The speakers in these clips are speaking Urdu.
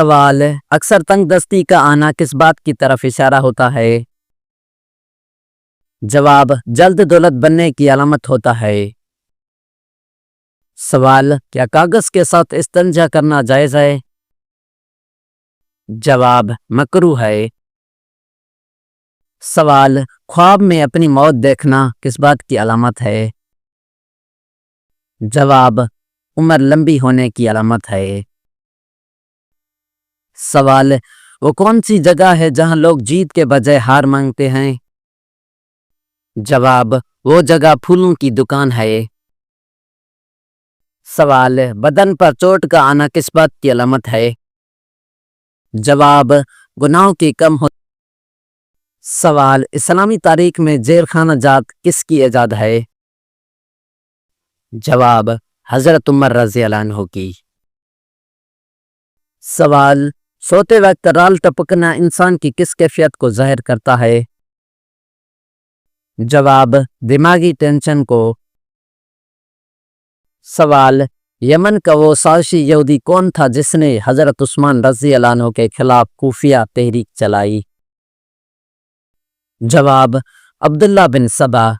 سوال: اکثر تنگ دستی کا آنا کس بات کی طرف اشارہ ہوتا ہے؟ جواب: جلد دولت بننے کی علامت ہوتا ہے۔ سوال: کیا کاغذ کے ساتھ استنجا کرنا جائز ہے؟ جواب: مکروہ ہے۔ سوال: خواب میں اپنی موت دیکھنا کس بات کی علامت ہے؟ جواب: عمر لمبی ہونے کی علامت ہے۔ سوال: وہ کون سی جگہ ہے جہاں لوگ جیت کے بجائے ہار مانگتے ہیں؟ جواب: وہ جگہ پھولوں کی دکان ہے۔ سوال: بدن پر چوٹ کا آنا کس بات کی علامت ہے؟ جواب: گناہوں کی کم ہو۔ سوال: اسلامی تاریخ میں زیر خانہ جات کس کی ایجاد ہے؟ جواب: حضرت عمر رضی اللہ عنہ کی۔ سوال: سوتے وقت رال ٹپکنا انسان کی کس کیفیت کو ظاہر کرتا ہے؟ جواب: دماغی ٹینشن کو۔ سوال: یمن کا وہ سازشی یہودی کون تھا جس نے حضرت عثمان رضی اللہ عنہ کے خلاف کوفیہ تحریک چلائی؟ جواب: عبداللہ بن سبا۔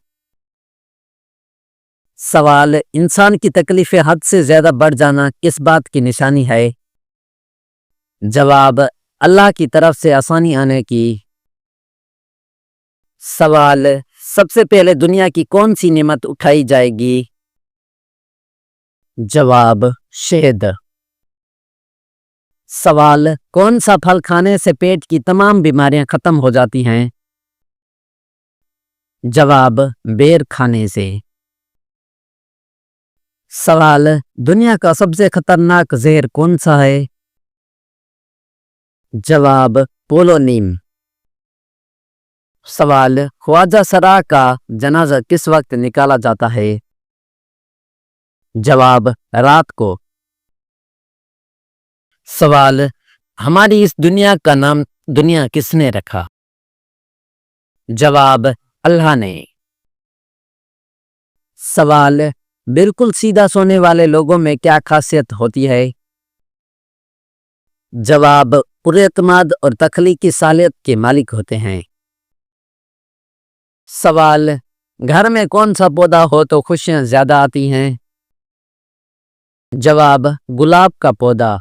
سوال: انسان کی تکلیفیں حد سے زیادہ بڑھ جانا کس بات کی نشانی ہے؟ جواب: اللہ کی طرف سے آسانی آنے کی۔ سوال: سب سے پہلے دنیا کی کون سی نعمت اٹھائی جائے گی؟ جواب: شہد۔ سوال: کون سا پھل کھانے سے پیٹ کی تمام بیماریاں ختم ہو جاتی ہیں؟ جواب: بیر کھانے سے۔ سوال: دنیا کا سب سے خطرناک زہر کون سا ہے؟ جواب: پولو نیم۔ سوال: خواجہ سرا کا جنازہ کس وقت نکالا جاتا ہے؟ جواب: رات کو۔ سوال: ہماری اس دنیا کا نام دنیا کس نے رکھا؟ جواب: اللہ نے۔ سوال: بالکل سیدھا سونے والے لوگوں میں کیا خاصیت ہوتی ہے؟ جواب: پر اعتماد اور تخلیقی صلاحیت کے مالک ہوتے ہیں۔ سوال: گھر میں کون سا پودا ہو تو خوشیاں زیادہ آتی ہیں؟ جواب: گلاب کا پودا۔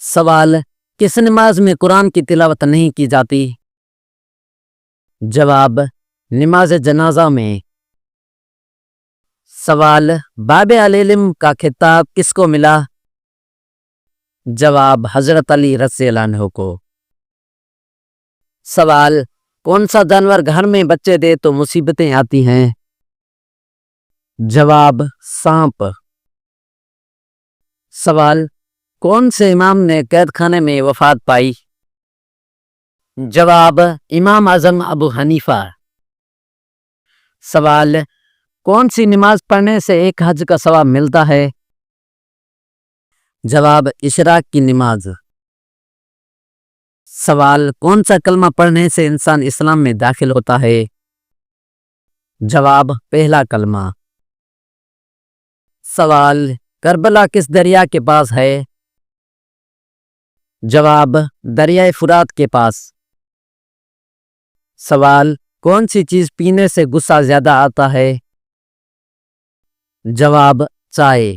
سوال: کس نماز میں قرآن کی تلاوت نہیں کی جاتی؟ جواب: نماز جنازہ میں۔ سوال: باب علیہ العلم کا خطاب کس کو ملا؟ جواب: حضرت علی رضی اللہ عنہ کو۔ سوال: کون سا جانور گھر میں بچے دے تو مصیبتیں آتی ہیں؟ جواب: سانپ۔ سوال: کون سے امام نے قید خانے میں وفات پائی؟ جواب: امام اعظم ابو حنیفہ۔ سوال: کون سی نماز پڑھنے سے ایک حج کا ثواب ملتا ہے؟ جواب: اشراق کی نماز۔ سوال: کون سا کلمہ پڑھنے سے انسان اسلام میں داخل ہوتا ہے؟ جواب: پہلا کلمہ۔ سوال: کربلا کس دریا کے پاس ہے؟ جواب: دریائے فرات کے پاس۔ سوال: کون سی چیز پینے سے غصہ زیادہ آتا ہے؟ جواب: چائے۔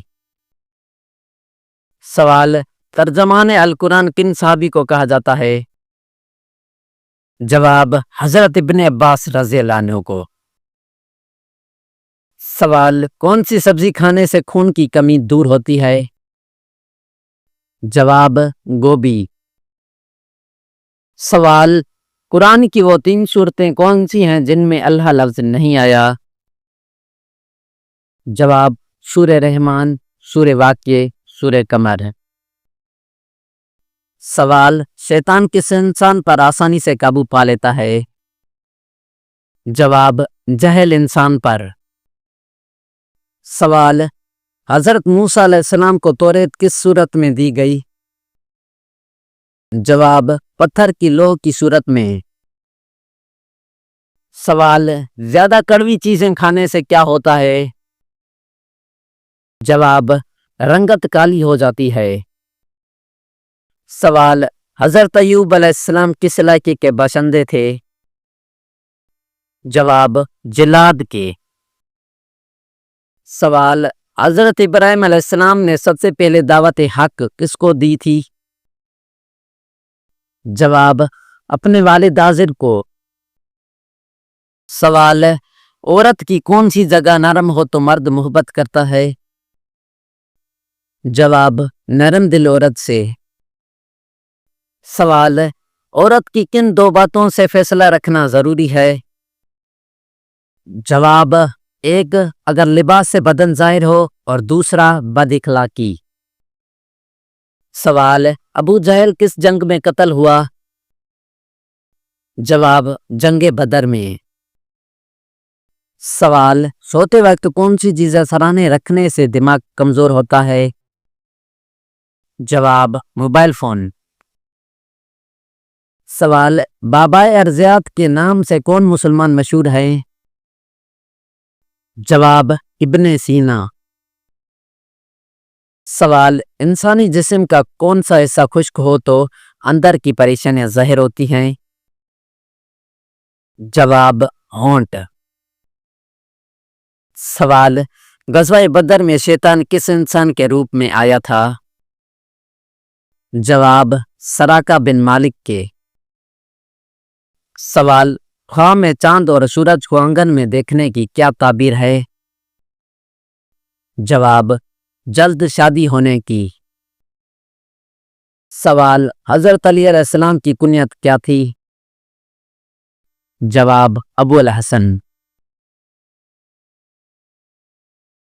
سوال: ترجمان القرآن کن صحابی کو کہا جاتا ہے؟ جواب: حضرت ابن عباس رضی اللہ عنہ کو۔ سوال: کون سی سبزی کھانے سے خون کی کمی دور ہوتی ہے؟ جواب: گوبھی۔ سوال: قرآن کی وہ 3 سورتیں کون سی ہیں جن میں اللہ لفظ نہیں آیا؟ جواب: سورہ رحمان، سورہ واقعہ، سورہ قمر۔ سوال: شیطان کس انسان پر آسانی سے قابو پا لیتا ہے؟ جواب: جاہل انسان پر۔ سوال: حضرت موسیٰ علیہ السلام کو توریت کس صورت میں دی گئی؟ جواب: پتھر کی لوح کی صورت میں۔ سوال: زیادہ کڑوی چیزیں کھانے سے کیا ہوتا ہے؟ جواب: رنگت کالی ہو جاتی ہے۔ سوال، حضرت ایوب علیہ السلام کس علاقے کے باشندے تھے؟ جواب، جلاد کے۔ سوال، حضرت ابراہیم علیہ السلام نے سب سے پہلے دعوت حق کس کو دی تھی؟ جواب، اپنے والد آزر کو۔ سوال، عورت کی کون سی جگہ نرم ہو تو مرد محبت کرتا ہے؟ جواب، نرم دل عورت سے۔ سوال، عورت کی کن دو باتوں سے فیصلہ رکھنا ضروری ہے؟ جواب، ایک، اگر لباس سے بدن ظاہر ہو، اور دوسرا، بد اخلاقی۔ سوال، ابو جہل کس جنگ میں قتل ہوا؟ جواب، جنگ بدر میں۔ سوال، سوتے وقت کون سی چیزیں سراہنے رکھنے سے دماغ کمزور ہوتا ہے؟ جواب، موبائل فون۔ سوال، بابائے ارضیات کے نام سے کون مسلمان مشہور ہے؟ جواب، ابن سینا۔ سوال، انسانی جسم کا کون سا حصہ خشک ہو تو اندر کی پریشانیاں ظاہر ہوتی ہیں؟ جواب، ہونٹ۔ سوال، غزوہ بدر میں شیطان کس انسان کے روپ میں آیا تھا؟ جواب، سراقہ بن مالک کے۔ سوال، خواب میں چاند اور سورج کو آنگن میں دیکھنے کی کیا تعبیر ہے؟ جواب، جلد شادی ہونے کی۔ سوال، حضرت علی علیہ السلام کی کنیت کیا تھی؟ جواب، ابو الحسن۔